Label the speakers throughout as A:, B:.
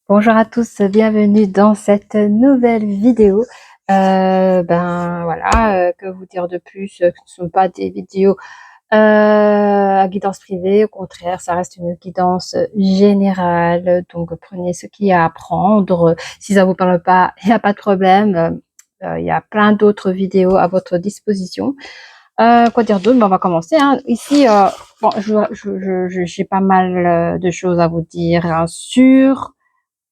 A: Bonjour à tous, bienvenue dans cette nouvelle vidéo. Que vous dire de plus, ce ne sont pas des vidéos à guidance privée, au contraire, ça reste une guidance générale. Donc prenez ce qu'il y a à apprendre. Si ça vous parle pas, il n'y a pas de problème. Il y a plein d'autres vidéos à votre disposition. Quoi dire d'autre? On va commencer. Ici, j'ai pas mal de choses à vous dire sur.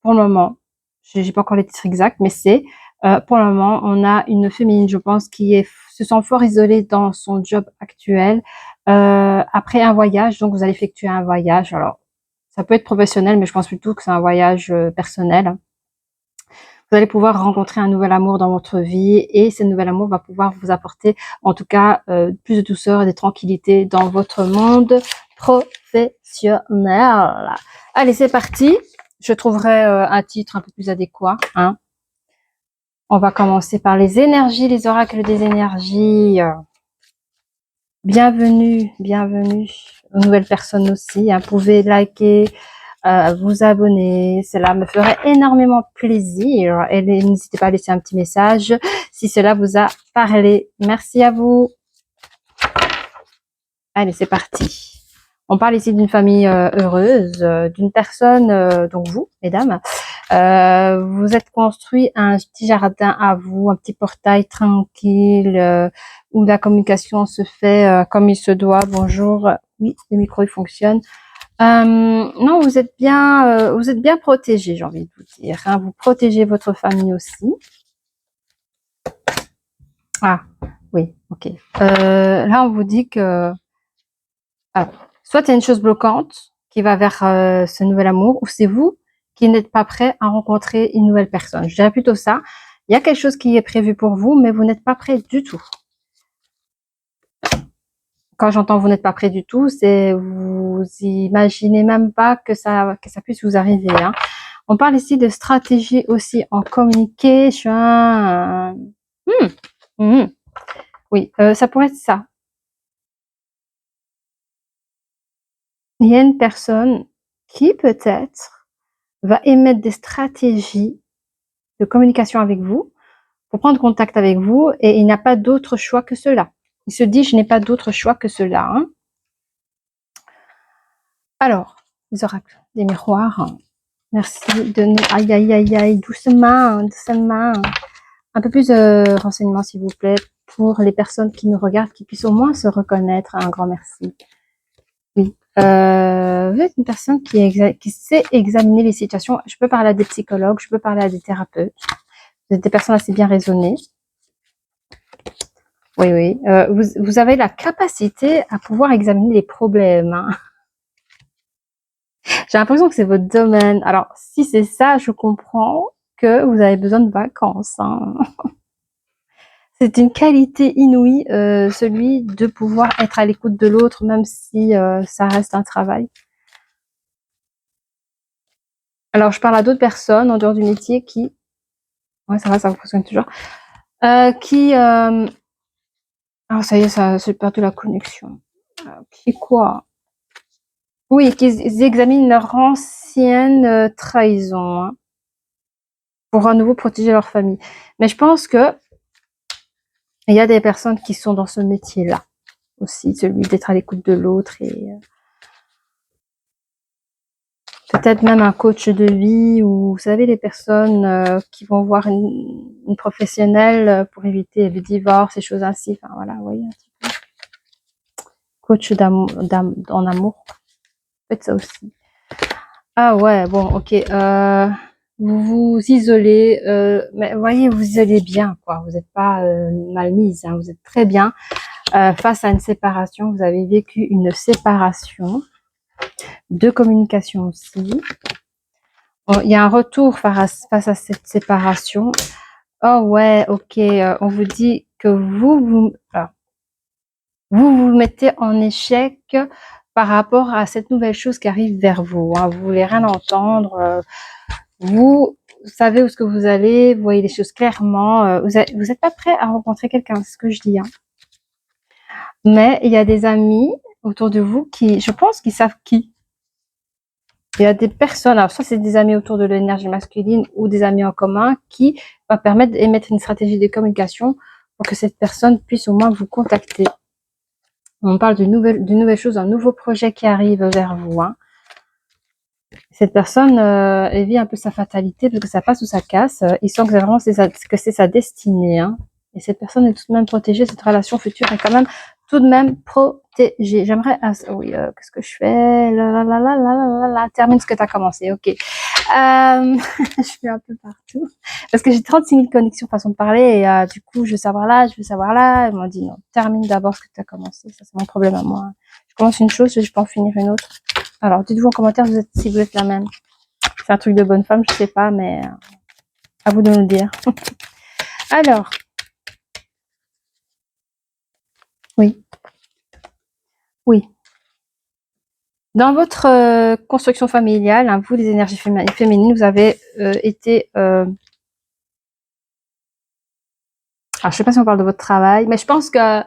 A: Pour le moment, j'ai pas encore les titres exacts, mais pour le moment, on a une féminine, je pense, se sent fort isolée dans son job actuel après un voyage. Donc, vous allez effectuer un voyage. Alors, ça peut être professionnel, mais je pense plutôt que c'est un voyage personnel. Vous allez pouvoir rencontrer un nouvel amour dans votre vie et ce nouvel amour va pouvoir vous apporter, en tout cas, plus de douceur et de tranquillité dans votre monde professionnel. Allez, c'est parti. Je trouverai un titre un peu plus adéquat. On va commencer par les énergies, les oracles des énergies. Bienvenue, bienvenue aux nouvelles personnes aussi. Vous pouvez liker, vous abonner. Cela me ferait énormément plaisir. Et n'hésitez pas à laisser un petit message si cela vous a parlé. Merci à vous. Allez, c'est parti. On parle ici d'une famille heureuse, d'une personne, donc vous, mesdames, vous êtes construit un petit jardin à vous, un petit portail tranquille, où la communication se fait comme il se doit. Bonjour, oui, le micro il fonctionne. Non, vous êtes bien protégés, j'ai envie de vous dire. Vous protégez votre famille aussi. Ah, oui, ok. Là, on vous dit que soit il y a une chose bloquante qui va vers ce nouvel amour, ou c'est vous qui n'êtes pas prêt à rencontrer une nouvelle personne. Je dirais plutôt ça. Il y a quelque chose qui est prévu pour vous, mais vous n'êtes pas prêt du tout. Quand j'entends vous n'êtes pas prêt du tout, c'est vous imaginez même pas que ça puisse vous arriver. On parle ici de stratégie aussi en communication. Oui, ça pourrait être ça. Il y a une personne qui peut-être va émettre des stratégies de communication avec vous, pour prendre contact avec vous, et il n'a pas d'autre choix que cela. Il se dit, je n'ai pas d'autre choix que cela. Alors, les oracles des miroirs, merci de nous... Aïe, aïe, aïe, aïe, doucement, doucement. Un peu plus de renseignements, s'il vous plaît, pour les personnes qui nous regardent, qui puissent au moins se reconnaître. Un grand merci. Oui. Vous êtes une personne qui sait examiner les situations. Je peux parler à des psychologues, je peux parler à des thérapeutes. Vous êtes des personnes assez bien raisonnées. Oui, oui. Vous avez la capacité à pouvoir examiner les problèmes. J'ai l'impression que c'est votre domaine. Alors, si c'est ça, je comprends que vous avez besoin de vacances. C'est une qualité inouïe, celui de pouvoir être à l'écoute de l'autre, même si ça reste un travail. Alors, je parle à d'autres personnes en dehors du métier qui... Ouais, ça va, ça fonctionne toujours. Ah, ça y est, j'ai perdu la connexion. Qui quoi? Oui, qu'ils examinent leur ancienne trahison pour à nouveau protéger leur famille. Mais je pense que il y a des personnes qui sont dans ce métier-là aussi, celui d'être à l'écoute de l'autre et peut-être même un coach de vie ou vous savez les personnes qui vont voir une professionnelle pour éviter le divorce, ces choses ainsi. Enfin voilà, vous voyez un petit peu. Coach en amour, faites ça aussi. Ah ouais, bon, ok. Vous vous isolez, mais voyez, vous isolez bien, quoi. Vous n'êtes pas mal mise, vous êtes très bien. Face à une séparation, vous avez vécu une séparation, de communication aussi. Bon, il y a un retour face à cette séparation. Oh ouais, ok. On vous dit que vous mettez en échec par rapport à cette nouvelle chose qui arrive vers vous. Vous voulez rien entendre. Vous savez où est-ce que vous allez. Vous voyez les choses clairement. Vous n'êtes pas prêt à rencontrer quelqu'un, c'est ce que je dis. Mais il y a des amis autour de vous qui, je pense, qui savent qui. Il y a des personnes, alors soit c'est des amis autour de l'énergie masculine ou des amis en commun qui va permettre d'émettre une stratégie de communication pour que cette personne puisse au moins vous contacter. On parle d'une nouvelle chose, un nouveau projet qui arrive vers vous. Hein. Cette personne, elle vit un peu sa fatalité parce que ça passe ou ça casse. Il sent que c'est vraiment que c'est sa destinée. Hein. Et cette personne est tout de même protégée. Cette relation future est quand même tout de même protégée. J'aimerais... Ah, oui, qu'est-ce que je fais termine ce que tu as commencé. Ok. Je suis un peu partout. Parce que j'ai 36 000 connexions façon de parler. Et du coup, je veux savoir là, je veux savoir là. Ils m'ont dit non, termine d'abord ce que tu as commencé. Ça, c'est mon problème à moi. Je commence une chose, je peux en finir une autre. Alors, dites-vous en commentaire si vous êtes la même. C'est un truc de bonne femme, je sais pas, mais à vous de me le dire. Alors, oui, oui. Dans votre construction familiale, hein, vous, les énergies féminines, vous avez été... alors, je sais pas si on parle de votre travail, mais je pense que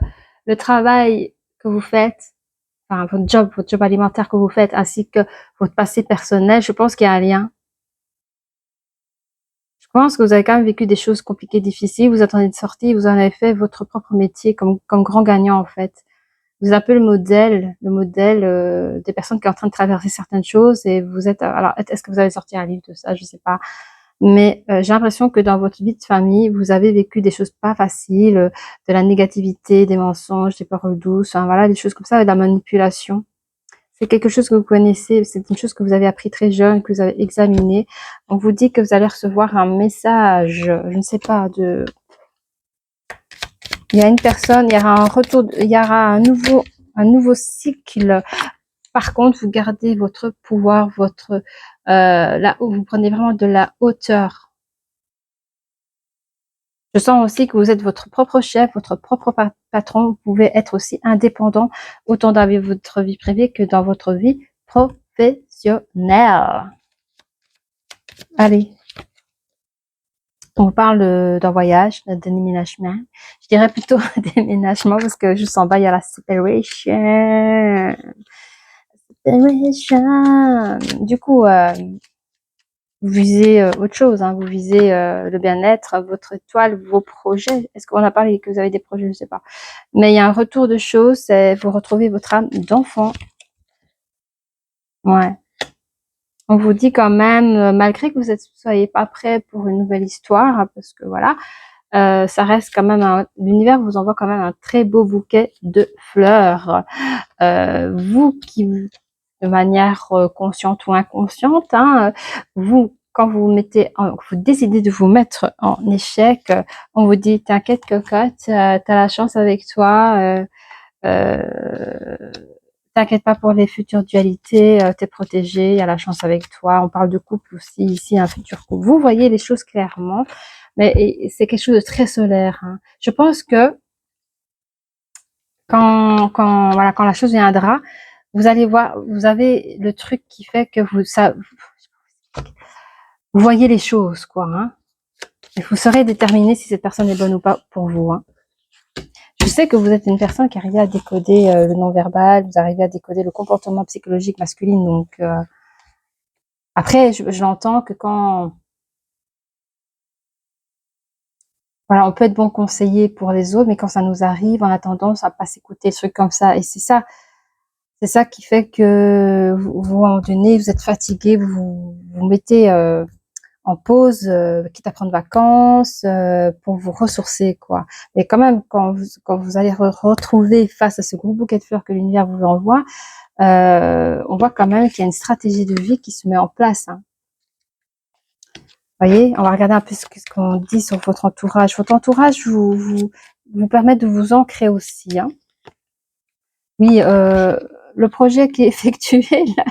A: le travail que vous faites, enfin, votre job alimentaire que vous faites, ainsi que votre passé personnel, je pense qu'il y a un lien. Je pense que vous avez quand même vécu des choses compliquées, difficiles, vous attendez de sortir, vous en avez fait votre propre métier comme grand gagnant, en fait. Vous êtes un peu le modèle des personnes qui sont en train de traverser certaines choses et vous êtes... Alors, est-ce que vous avez sorti un livre de ça? Je sais pas. Mais j'ai l'impression que dans votre vie de famille, vous avez vécu des choses pas faciles, de la négativité, des mensonges, des paroles douces, hein, voilà, des choses comme ça, de la manipulation. C'est quelque chose que vous connaissez, c'est une chose que vous avez appris très jeune, que vous avez examiné. On vous dit que vous allez recevoir un message, je ne sais pas, il y a une personne, il y aura un retour, il y aura un nouveau cycle. Par contre, vous gardez votre pouvoir, là où vous prenez vraiment de la hauteur. Je sens aussi que vous êtes votre propre chef, votre propre patron. Vous pouvez être aussi indépendant, autant dans votre vie privée que dans votre vie professionnelle. Allez, on parle d'un voyage, d'un déménagement. Je dirais plutôt déménagement parce que je sens pas, il y a la séparation. Du coup, vous visez autre chose, hein, vous visez le bien-être, votre étoile, vos projets. Est-ce qu'on a parlé que vous avez des projets? Je ne sais pas. Mais il y a un retour de choses, c'est vous retrouvez votre âme d'enfant. Ouais. On vous dit quand même, malgré que vous ne soyez pas prêt pour une nouvelle histoire, parce que voilà, ça reste quand même l'univers vous envoie quand même un très beau bouquet de fleurs. Vous qui, de manière consciente ou inconsciente, hein, vous, quand vous décidez de vous mettre en échec, on vous dit t'inquiète cocotte, t'as la chance avec toi, t'inquiète pas pour les futures dualités, t'es protégé, il y a la chance avec toi. On parle de couple aussi ici, un futur couple. Vous voyez les choses clairement, mais c'est quelque chose de très solaire. Hein. Je pense que quand la chose viendra, vous allez voir, vous avez le truc qui fait que vous voyez les choses, quoi. Hein. Et vous saurez déterminer si cette personne est bonne ou pas pour vous. Hein. Je sais que vous êtes une personne qui arrive à décoder le non-verbal, vous arrivez à décoder le comportement psychologique masculin. Donc, après, je l'entends que quand... Voilà, on peut être bon conseiller pour les autres, mais quand ça nous arrive, on a tendance à pas s'écouter, des trucs comme ça. Et c'est ça qui fait que vous, à un moment donné, vous êtes fatigué, vous mettez en pause, quitte à prendre vacances, pour vous ressourcer, quoi. Mais quand même, quand vous allez retrouver face à ce gros bouquet de fleurs que l'univers vous envoie, on voit quand même qu'il y a une stratégie de vie qui se met en place. Hein. Vous voyez, on va regarder un peu ce qu'on dit sur votre entourage. Votre entourage vous permet de vous ancrer aussi. Hein. Oui, le projet qui est effectué, là,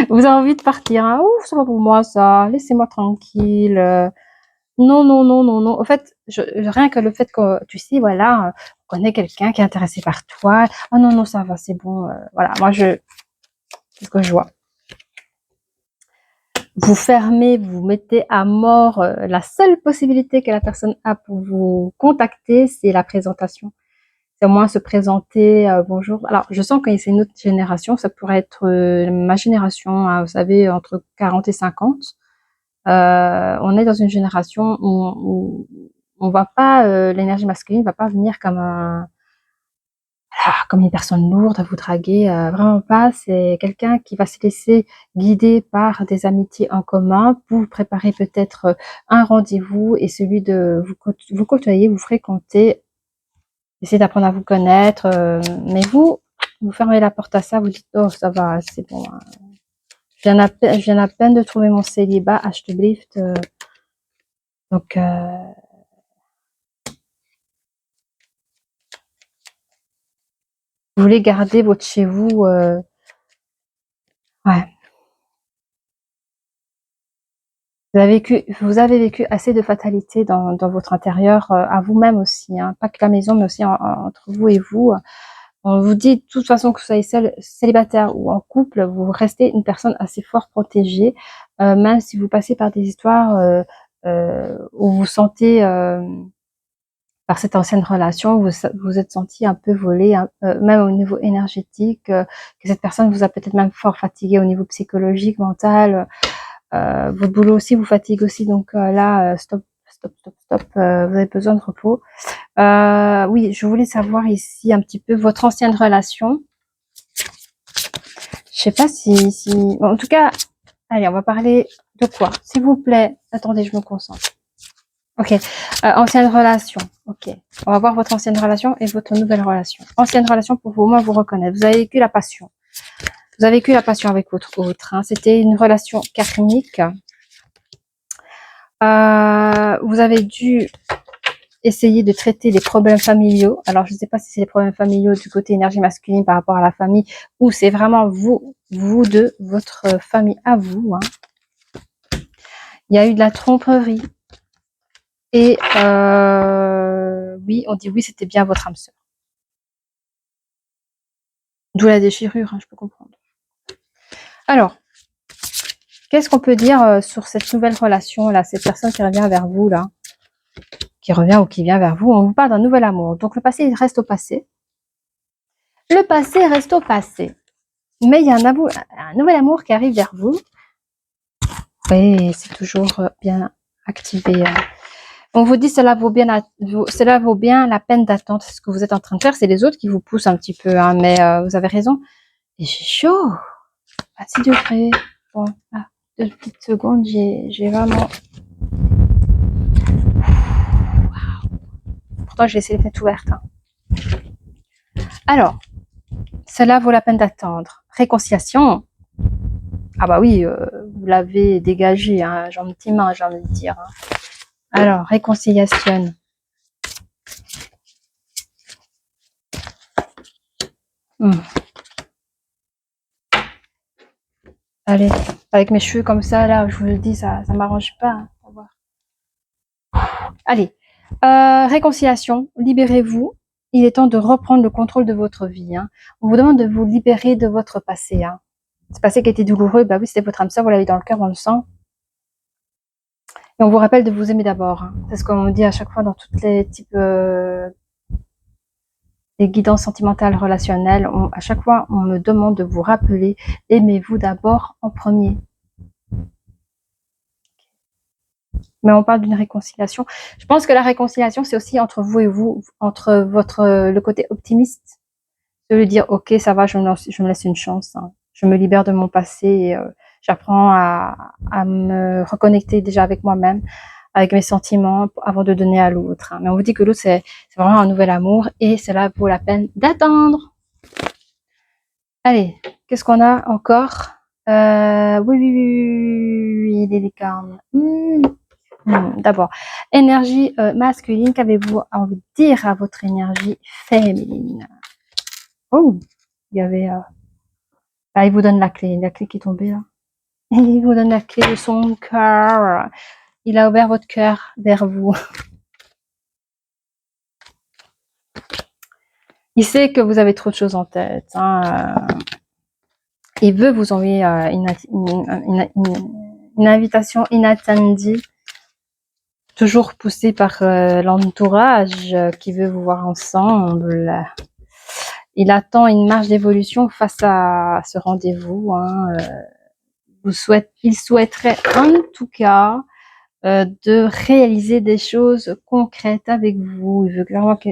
A: vous avez envie de partir. Hein. Ouf, c'est pas pour moi ça. Laissez-moi tranquille. Non, non, non, non, non. En fait, rien que le fait que tu sais, voilà, on connaît quelqu'un qui est intéressé par toi. Ah non, non, ça va, c'est bon. Voilà, moi c'est ce que je vois. Vous fermez, vous mettez à mort. La seule possibilité que la personne a pour vous contacter, c'est la présentation. c'est au moins se présenter, bonjour. Alors, je sens que c'est une autre génération, ça pourrait être ma génération, hein, vous savez, entre 40 et 50. On est dans une génération où on va pas, l'énergie masculine va pas venir comme comme une personne lourde à vous draguer, vraiment pas. C'est quelqu'un qui va se laisser guider par des amitiés en commun pour vous préparer peut-être un rendez-vous et celui de vous côtoyer, vous fréquenter, essayer d'apprendre à vous connaître. Mais vous fermez la porte à ça, vous dites oh ça va, c'est bon. Hein. Je viens à peine de trouver mon célibat, alsjeblieft. Donc vous voulez garder votre chez vous. Ouais. Vous avez vécu assez de fatalité dans votre intérieur, à vous-même aussi, hein, pas que la maison, mais aussi entre vous et vous. On vous dit de toute façon que vous soyez célibataire ou en couple, vous restez une personne assez fort protégée, même si vous passez par des histoires où vous sentez, par cette ancienne relation, vous êtes senti un peu volé, hein, même au niveau énergétique, que cette personne vous a peut-être même fort fatigué au niveau psychologique, mental. Votre boulot aussi vous fatigue aussi, donc là, stop, stop, stop, stop. Vous avez besoin de repos. Oui, je voulais savoir ici un petit peu votre ancienne relation. Je sais pas si... En tout cas, allez, on va parler de quoi? S'il vous plaît. Attendez, je me concentre. Ok. Ancienne relation. Ok. On va voir votre ancienne relation et votre nouvelle relation. Ancienne relation pour vous, au moins vous reconnaître. Vous avez vécu la passion. Vous avez vécu la passion avec votre autre. Hein. C'était une relation karmique. Vous avez dû essayer de traiter les problèmes familiaux. Alors, je ne sais pas si c'est les problèmes familiaux du côté énergie masculine par rapport à la famille ou c'est vraiment vous deux, votre famille à vous. Hein. Il y a eu de la tromperie. Et oui, on dit oui, c'était bien votre âme sœur. D'où la déchirure, hein, je peux comprendre. Alors, qu'est-ce qu'on peut dire sur cette nouvelle relation là, cette personne qui revient vers vous là, qui revient ou qui vient vers vous? On vous parle d'un nouvel amour. Donc le passé, il reste au passé. Le passé reste au passé. Mais il y a un nouvel amour qui arrive vers vous. Oui, c'est toujours bien activé. On vous dit cela vaut bien la peine d'attendre. Ce que vous êtes en train de faire, c'est les autres qui vous poussent un petit peu, hein, mais vous avez raison. Et j'ai chaud. À 6 degrés. Bon, là, 2 petites secondes, j'ai vraiment... Wow. Pourtant, j'ai laissé les fenêtres ouvertes. Hein. Alors, cela vaut la peine d'attendre. Réconciliation. Ah bah oui, vous l'avez dégagé, hein, gentiment, j'ai envie de dire. Hein. Alors, réconciliation. Allez, avec mes cheveux comme ça, là, je vous le dis, ça m'arrange pas. Hein, on va voir. Allez, réconciliation, libérez-vous. Il est temps de reprendre le contrôle de votre vie. Hein. On vous demande de vous libérer de votre passé. Hein. Ce passé qui était douloureux, bah oui, c'était votre âme sœur, vous l'avez dans le cœur, on le sent. Et on vous rappelle de vous aimer d'abord. Hein. C'est ce qu'on dit à chaque fois dans tous les types des guidances sentimentales relationnelles. À chaque fois, on me demande de vous rappeler, aimez-vous d'abord en premier. Mais on parle d'une réconciliation. Je pense que la réconciliation, c'est aussi entre vous et vous, entre le côté optimiste, de lui dire, ok, ça va, je me laisse une chance. Hein. Je me libère de mon passé. Et, j'apprends à me reconnecter déjà avec moi-même, avec mes sentiments, avant de donner à l'autre. Hein. Mais on vous dit que l'autre, c'est vraiment un nouvel amour et cela vaut la peine d'attendre. Allez, qu'est-ce qu'on a encore? Oui, les licornes. D'abord, énergie masculine, qu'avez-vous envie de dire à votre énergie féminine? Oh, il y avait... il vous donne la clé qui est tombée là. Il vous donne la clé de son cœur. Il a ouvert votre cœur vers vous. Il sait que vous avez trop de choses en tête. Hein. Il veut vous envoyer une invitation inattendue. toujours poussé par l'entourage qui veut vous voir ensemble. Il attend une marge d'évolution face à ce rendez-vous. Hein. Il souhaiterait en tout cas de réaliser des choses concrètes avec vous. Il veut clairement que...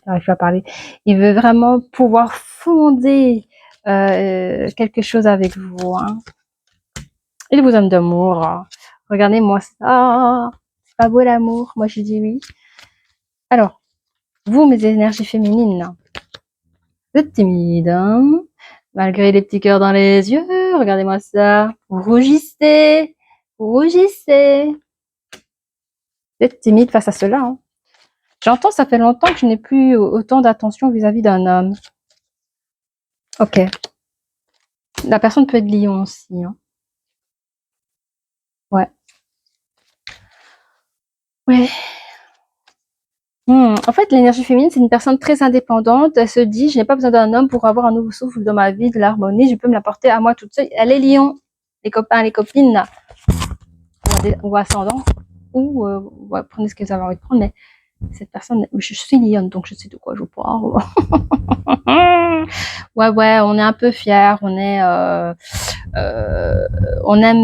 A: j'arrive pas à parler. Il veut vraiment pouvoir fonder quelque chose avec vous. Hein. Il vous aime d'amour. Hein. Regardez-moi ça. C'est pas beau l'amour? Moi, je dis oui. Alors, vous, mes énergies féminines, vous êtes timide, hein, malgré les petits cœurs dans les yeux. Regardez-moi ça. Vous rougissez. Vous rougissez. Vous êtes timide face à cela. Hein. J'entends, ça fait longtemps que je n'ai plus autant d'attention vis-à-vis d'un homme. Ok. La personne peut être lion aussi. Hein. Ouais. Ouais. En fait, l'énergie féminine, c'est une personne très indépendante. Elle se dit, je n'ai pas besoin d'un homme pour avoir un nouveau souffle dans ma vie, de l'harmonie. Je peux me l'apporter à moi toute seule. Elle est lion. Les copains, les copines, là, ou ascendant, ou ouais, prenez ce que vous avez envie de prendre, mais cette personne, je suis lionne, donc je sais de quoi je parle. Ouais, on est un peu fiers, on aime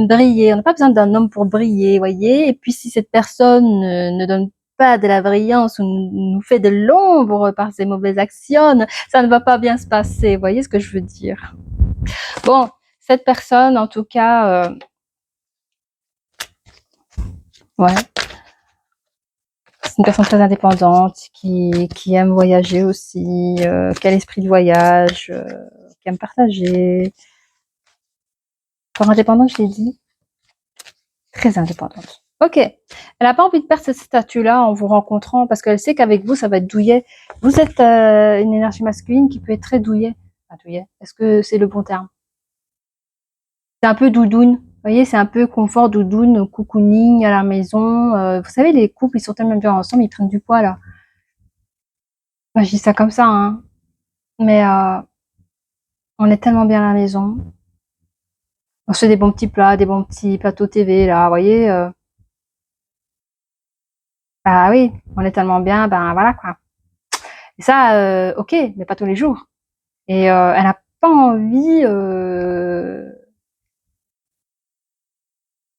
A: briller, on n'a pas besoin d'un homme pour briller, voyez. Et puis si cette personne ne donne pas de la brillance ou nous fait de l'ombre par ses mauvaises actions, ça ne va pas bien se passer, voyez ce que je veux dire. Bon, cette personne, en tout cas, ouais, c'est une personne très indépendante qui aime voyager aussi, qui a l'esprit de voyage, qui aime partager. Fort indépendante, je l'ai dit. Très indépendante. Ok. Elle n'a pas envie de perdre ce statut-là en vous rencontrant parce qu'elle sait qu'avec vous, ça va être douillet. Vous êtes une énergie masculine qui peut être très douillet. Enfin, douillet. Est-ce que c'est le bon terme? C'est un peu doudoune. Vous voyez, c'est un peu confort, doudoune, cocooning à la maison. Vous savez, les couples, ils sont tellement bien ensemble, ils prennent du poids, là. Moi, je dis ça comme ça, hein. Mais on est tellement bien à la maison. On se fait des bons petits plats, des bons petits plateaux TV, là, vous voyez. Bah oui, on est tellement bien, ben voilà, quoi. Et ça, ok, mais pas tous les jours. Et elle n'a pas envie...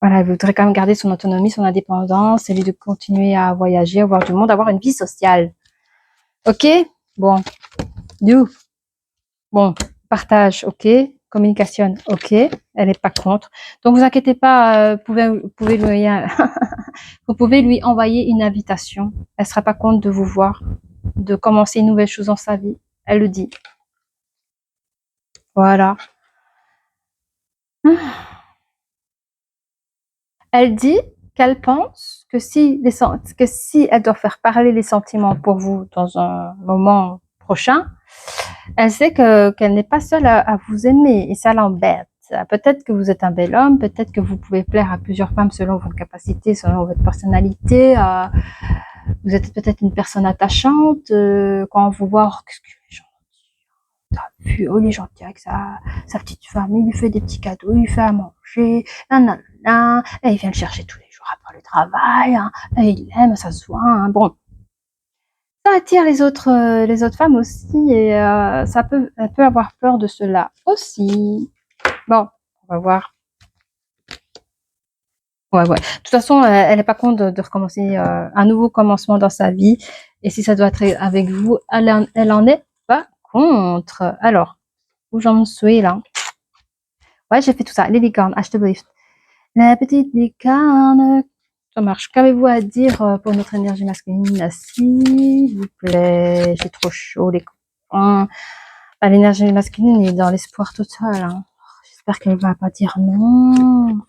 A: voilà, elle voudrait quand même garder son autonomie, son indépendance, et lui de continuer à voyager, à voir du monde, avoir une vie sociale. Ok. Bon. You. Bon. Partage. Ok. Communication. Ok. Elle n'est pas contre. Donc, vous inquiétez pas, vous pouvez lui envoyer une invitation. Elle ne sera pas contre de vous voir, de commencer une nouvelle chose dans sa vie. Elle le dit. Voilà. Elle dit qu'elle pense que si elle doit faire parler les sentiments pour vous dans un moment prochain, elle sait qu'elle n'est pas seule à vous aimer et ça l'embête. Peut-être que vous êtes un bel homme, peut-être que vous pouvez plaire à plusieurs femmes selon vos capacités, selon votre personnalité. Vous êtes peut-être une personne attachante. Quand on vous voit, oh, qu'est-ce que les gens disent, oh, il est gentil avec sa petite famille, il lui fait des petits cadeaux, il lui fait à manger, nanana, et il vient le chercher tous les jours après le travail, hein, et il aime, ça se voit. Hein, bon, ça attire les autres femmes aussi, et elle peut avoir peur de cela aussi. Bon, on va voir. Ouais. De toute façon, elle n'est pas contre de recommencer un nouveau commencement dans sa vie. Et si ça doit être avec vous, elle en est pas contre. Alors, où j'en suis là? Ouais, j'ai fait tout ça. Les licornes, Achetez-Brief. La petite licorne. Ça marche. Qu'avez-vous à dire pour notre énergie masculine? S'il vous plaît, j'ai trop chaud, les copains. L'énergie masculine est dans l'espoir total. Hein. J'espère qu'elle va pas dire non.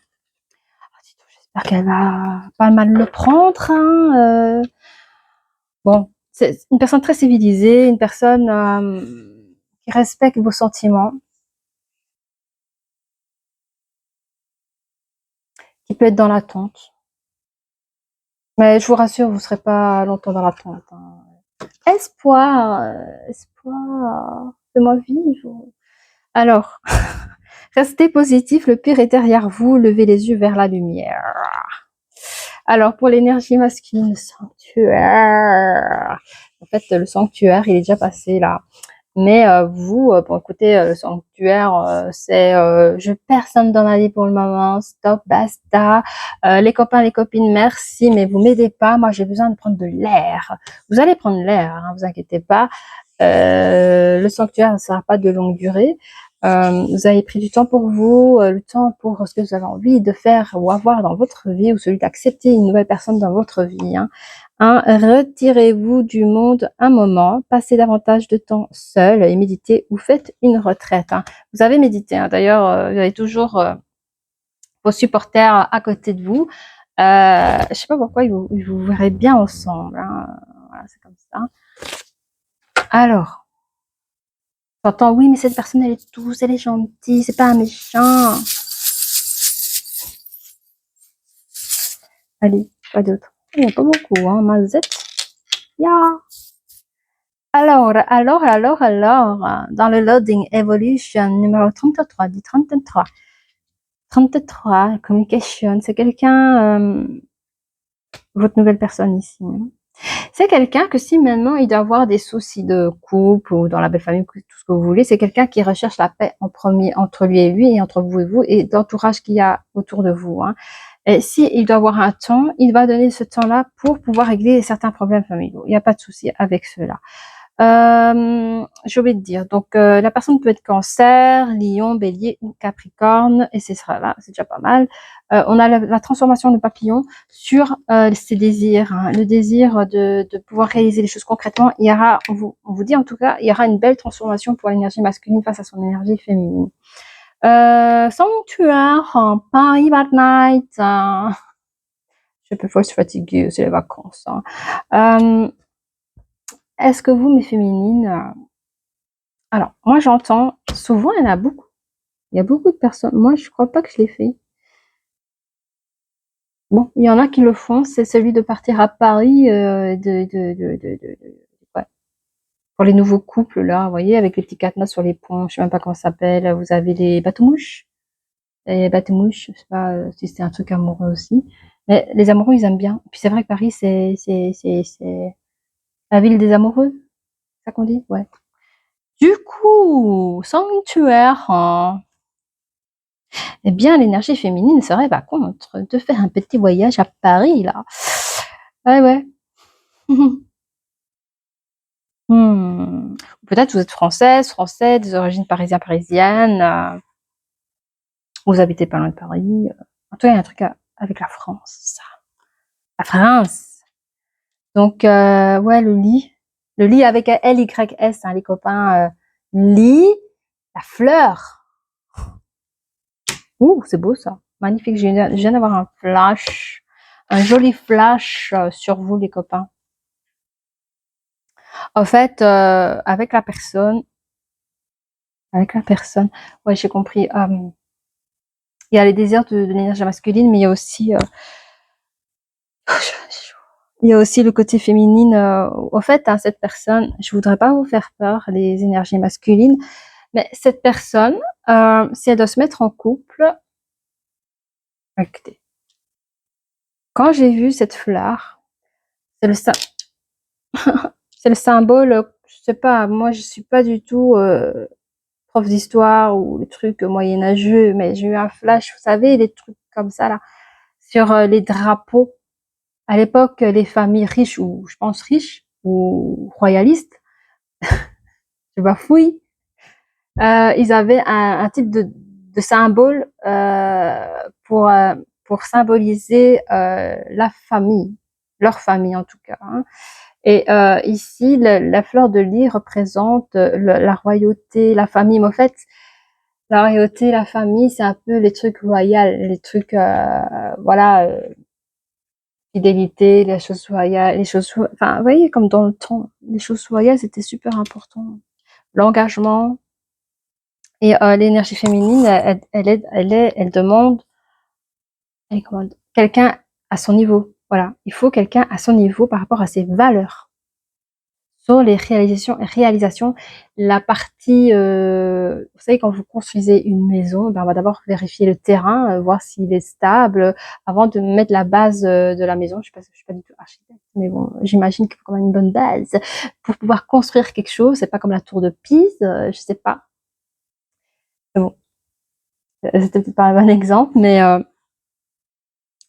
A: J'espère qu'elle va pas mal le prendre. Hein. Bon, c'est une personne très civilisée, une personne qui respecte vos sentiments, qui peut être dans l'attente. Mais je vous rassure, vous ne serez pas longtemps dans l'attente. Hein. Espoir, fais-moi vivre. Alors, restez positif, le pire est derrière vous, levez les yeux vers la lumière. Alors, pour l'énergie masculine, le sanctuaire. En fait, le sanctuaire, il est déjà passé là. Mais vous, bon, écoutez, le sanctuaire, c'est je personne dans ma vie pour le moment, stop, basta. Les copains, les copines, merci, mais vous m'aidez pas. Moi, j'ai besoin de prendre de l'air. Vous allez prendre l'air, hein, vous inquiétez pas. Le sanctuaire ne sera pas de longue durée. Vous avez pris du temps pour vous, le temps pour ce que vous avez envie de faire ou avoir dans votre vie, ou celui d'accepter une nouvelle personne dans votre vie. Retirez-vous du monde un moment, passez davantage de temps seul et méditez ou faites une retraite. Vous avez médité, d'ailleurs, vous avez toujours vos supporters à côté de vous. Je sais pas pourquoi ils vous verraient bien ensemble. Voilà, c'est comme ça. Alors, j'entends, oui, mais cette personne, elle est douce, elle est gentille, c'est pas un méchant. Allez, pas d'autre. Il n'y a pas beaucoup, Mazette. Yeah. Alors, dans le Loading Evolution numéro 33, dit 33. 33, communication, c'est quelqu'un, votre nouvelle personne ici. C'est quelqu'un que si maintenant il doit avoir des soucis de couple ou dans la belle famille, tout ce que vous voulez, c'est quelqu'un qui recherche la paix en premier entre lui et lui et entre vous et l'entourage qu'il y a autour de vous. Et si il doit avoir un temps, il va donner ce temps-là pour pouvoir régler certains problèmes familiaux. Il n'y a pas de souci avec cela. J'ai oublié de dire. Donc, la personne peut être Cancer, Lion, Bélier ou Capricorne, et ce sera là, c'est déjà pas mal. On a la transformation du papillon sur ses désirs, le désir de pouvoir réaliser les choses concrètement. Il y aura, on vous dit en tout cas, il y aura une belle transformation pour l'énergie masculine face à son énergie féminine. Sanctuaire, Paris by night. Je suis un peu fausse fatiguée, c'est les vacances. Est-ce que vous, mes féminines, alors, moi, j'entends, souvent, il y en a beaucoup. Il y a beaucoup de personnes. Moi, je crois pas que je l'ai fait. Bon, il y en a qui le font. C'est celui de partir à Paris, ouais. Pour les nouveaux couples, là, vous voyez, avec les petits cadenas sur les ponts. Je sais même pas comment ça s'appelle. Vous avez les bateaux-mouches. Les bateaux-mouches, je sais pas si c'est un truc amoureux aussi. Mais les amoureux, ils aiment bien. Puis c'est vrai que Paris, c'est la ville des amoureux. C'est ça qu'on dit? Ouais. Du coup, sanctuaire, eh bien, l'énergie féminine serait pas contre de faire un petit voyage à Paris, là. Ouais, ouais. Peut-être vous êtes française, français, des origines parisiennes. Vous habitez pas loin de Paris. En tout cas, il y a un truc avec la France, ça. La France. Donc, ouais, le lit. Le lit avec L-Y-S, les copains. Lit, la fleur. Ouh, c'est beau ça. Magnifique. Je viens d'avoir un flash. Un joli flash sur vous, les copains. En fait, avec la personne, ouais, j'ai compris. Il y a les désirs de l'énergie masculine, mais il y a aussi le côté féminine. Au fait, cette personne, je voudrais pas vous faire peur, les énergies masculines, mais cette personne, si elle doit se mettre en couple, écoutez, quand j'ai vu cette fleur, c'est le symbole, je sais pas, moi je suis pas du tout prof d'histoire ou les trucs moyenâgeux, mais j'ai eu un flash, vous savez, les trucs comme ça là, sur les drapeaux. À l'époque, les familles riches, ou je pense riches, ou royalistes, je bafouille, ils avaient un type de symbole pour symboliser la famille, leur famille en tout cas. Et ici, la fleur de lis représente la royauté, la famille. Mais en fait, la royauté, la famille, c'est un peu les trucs royaux, les trucs, voilà, fidélité, les choses royales, enfin, vous voyez, comme dans le temps, les choses royales, c'était super important. L'engagement et l'énergie féminine, elle demande quelqu'un à son niveau. Voilà, il faut quelqu'un à son niveau par rapport à ses valeurs. sur les réalisations, la partie, vous savez quand vous construisez une maison, ben, on va d'abord vérifier le terrain, voir s'il est stable, avant de mettre la base, de la maison. Je suis pas du tout architecte, mais bon, j'imagine qu'il faut quand même une bonne base pour pouvoir construire quelque chose. C'est pas comme la tour de Pise, je sais pas. Mais bon, c'était peut-être pas un bon exemple, mais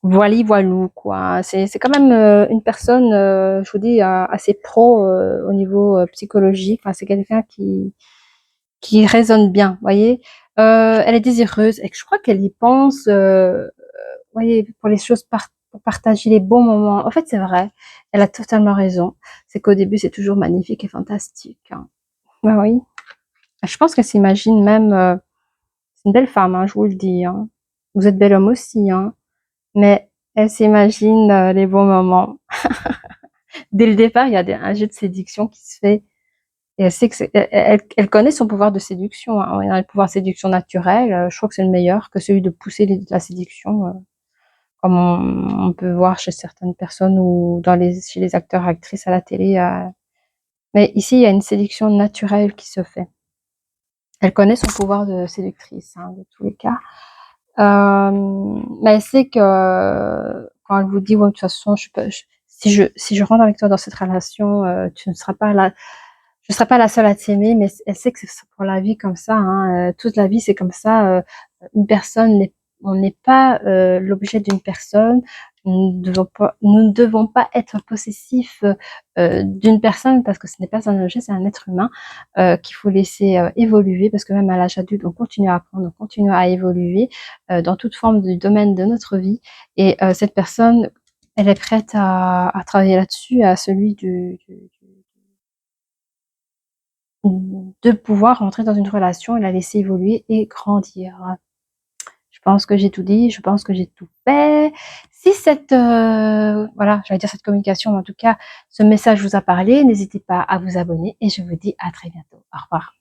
A: voili voilou quoi. C'est quand même une personne, je vous dis, assez pro au niveau psychologique. Enfin, c'est quelqu'un qui raisonne bien, vous voyez. Elle est désireuse et je crois qu'elle y pense, voyez, pour les choses, pour partager les bons moments. En fait, c'est vrai. Elle a totalement raison. C'est qu'au début, c'est toujours magnifique et fantastique. Hein. Ben oui. Je pense qu'elle s'imagine même. C'est une belle femme, hein, je vous le dis. Hein. Vous êtes bel homme aussi, hein. Mais elle s'imagine les bons moments. Dès le départ, il y a un jeu de séduction qui se fait. Et elle sait que elle connaît son pouvoir de séduction. Hein. Elle a le pouvoir de séduction naturel. Je crois que c'est le meilleur que celui de pousser la séduction, comme on peut voir chez certaines personnes ou chez les acteurs et actrices à la télé. Mais ici, il y a une séduction naturelle qui se fait. Elle connaît son pouvoir de séductrice, hein, de tous les cas. Mais elle sait que quand elle vous dit, ouais, de toute façon, si je rentre avec toi dans cette relation, tu ne seras pas là, je serai pas la seule à t'aimer, mais elle sait que c'est pour la vie comme ça, hein, toute la vie c'est comme ça, on n'est pas l'objet d'une personne, nous ne devons pas être possessifs d'une personne parce que ce n'est pas un objet, c'est un être humain qu'il faut laisser évoluer parce que même à l'âge adulte, on continue à apprendre, on continue à évoluer dans toute forme du domaine de notre vie et cette personne, elle est prête à travailler là-dessus, à celui de pouvoir rentrer dans une relation et la laisser évoluer et grandir. Je pense que j'ai tout dit, je pense que j'ai tout fait. Si cette, voilà, j'allais dire cette communication, mais en tout cas, ce message vous a parlé, n'hésitez pas à vous abonner et je vous dis à très bientôt. Au revoir.